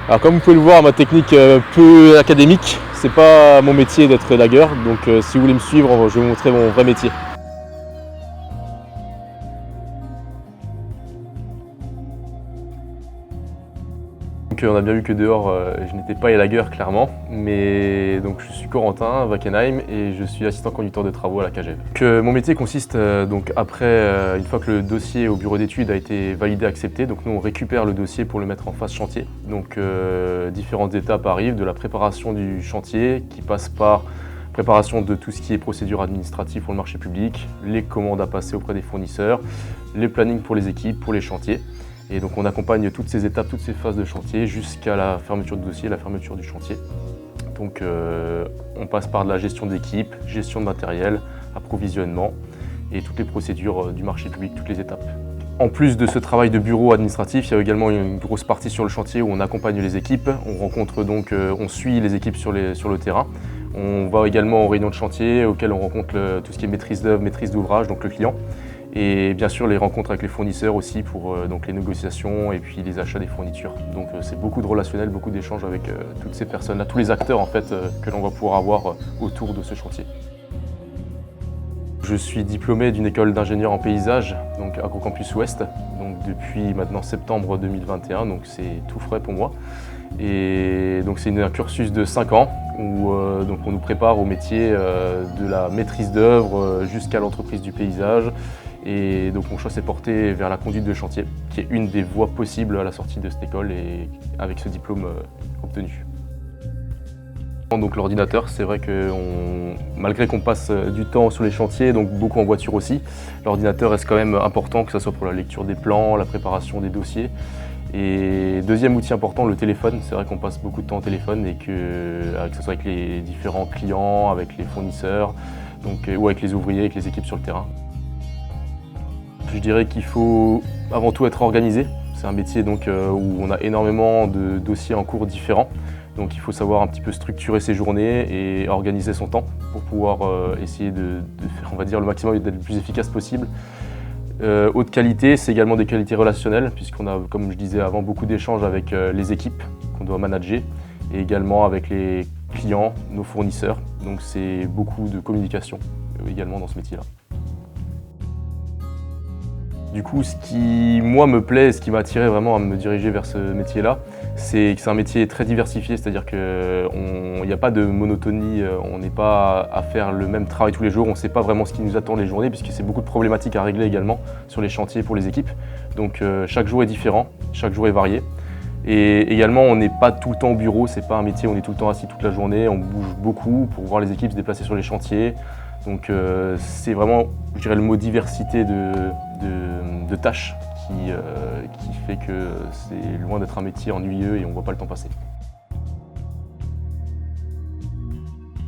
Alors comme vous pouvez le voir, ma technique peu académique, c'est pas mon métier d'être lagueur, donc si vous voulez me suivre, je vais vous montrer mon vrai métier. Donc on a bien vu que dehors, je n'étais pas élagueur clairement, mais donc je suis Corentin Wackenheim et je suis assistant conducteur de travaux à la CAGEV. Mon métier consiste donc après, une fois que le dossier au bureau d'études a été validé, accepté, donc nous on récupère le dossier pour le mettre en phase chantier. Donc différentes étapes arrivent, de la préparation du chantier qui passe par préparation de tout ce qui est procédure administrative pour le marché public, les commandes à passer auprès des fournisseurs, les plannings pour les équipes, pour les chantiers. Et donc on accompagne toutes ces étapes, toutes ces phases de chantier jusqu'à la fermeture du dossier, la fermeture du chantier. Donc on passe par de la gestion d'équipe, gestion de matériel, approvisionnement et toutes les procédures du marché public, toutes les étapes. En plus de ce travail de bureau administratif, il y a également une grosse partie sur le chantier où on accompagne les équipes. On rencontre donc, on suit les équipes sur le terrain. On va également aux réunions de chantier auxquelles on rencontre tout ce qui est maîtrise d'œuvre, maîtrise d'ouvrage, donc le client. Et bien sûr les rencontres avec les fournisseurs aussi pour donc les négociations et puis les achats des fournitures. Donc c'est beaucoup de relationnel, beaucoup d'échanges avec toutes ces personnes-là, tous les acteurs en fait que l'on va pouvoir avoir autour de ce chantier. Je suis diplômé d'une école d'ingénieur en paysage, donc Agrocampus Ouest, donc depuis maintenant septembre 2021, donc c'est tout frais pour moi. Et donc c'est un cursus de 5 ans où donc on nous prépare au métier de la maîtrise d'œuvre jusqu'à l'entreprise du paysage. Et donc mon choix s'est porté vers la conduite de chantier, qui est une des voies possibles à la sortie de cette école et avec ce diplôme obtenu. Donc l'ordinateur, c'est vrai que malgré qu'on passe du temps sur les chantiers, donc beaucoup en voiture aussi, l'ordinateur reste quand même important, que ce soit pour la lecture des plans, la préparation des dossiers. Et deuxième outil important, le téléphone. C'est vrai qu'on passe beaucoup de temps au téléphone et que ce soit avec les différents clients, avec les fournisseurs, donc, ou avec les ouvriers, avec les équipes sur le terrain. Je dirais qu'il faut avant tout être organisé. C'est un métier donc, où on a énormément de dossiers en cours différents. Donc il faut savoir un petit peu structurer ses journées et organiser son temps pour pouvoir essayer de faire, on va dire, le maximum d'être le plus efficace possible. Haute qualité, c'est également des qualités relationnelles puisqu'on a, comme je disais avant, beaucoup d'échanges avec les équipes qu'on doit manager et également avec les clients, nos fournisseurs. Donc c'est beaucoup de communication également dans ce métier-là. Du coup, ce qui, moi, me plaît, ce qui m'a attiré vraiment à me diriger vers ce métier-là, c'est que c'est un métier très diversifié, c'est-à-dire qu'il n'y a pas de monotonie, on n'est pas à faire le même travail tous les jours, on ne sait pas vraiment ce qui nous attend les journées, puisque c'est beaucoup de problématiques à régler également sur les chantiers pour les équipes. Donc chaque jour est différent, chaque jour est varié. Et également, on n'est pas tout le temps au bureau, c'est pas un métier où on est tout le temps assis toute la journée, on bouge beaucoup pour voir les équipes se déplacer sur les chantiers. Donc c'est vraiment, je dirais, le mot diversité de tâches qui fait que c'est loin d'être un métier ennuyeux et on ne voit pas le temps passer.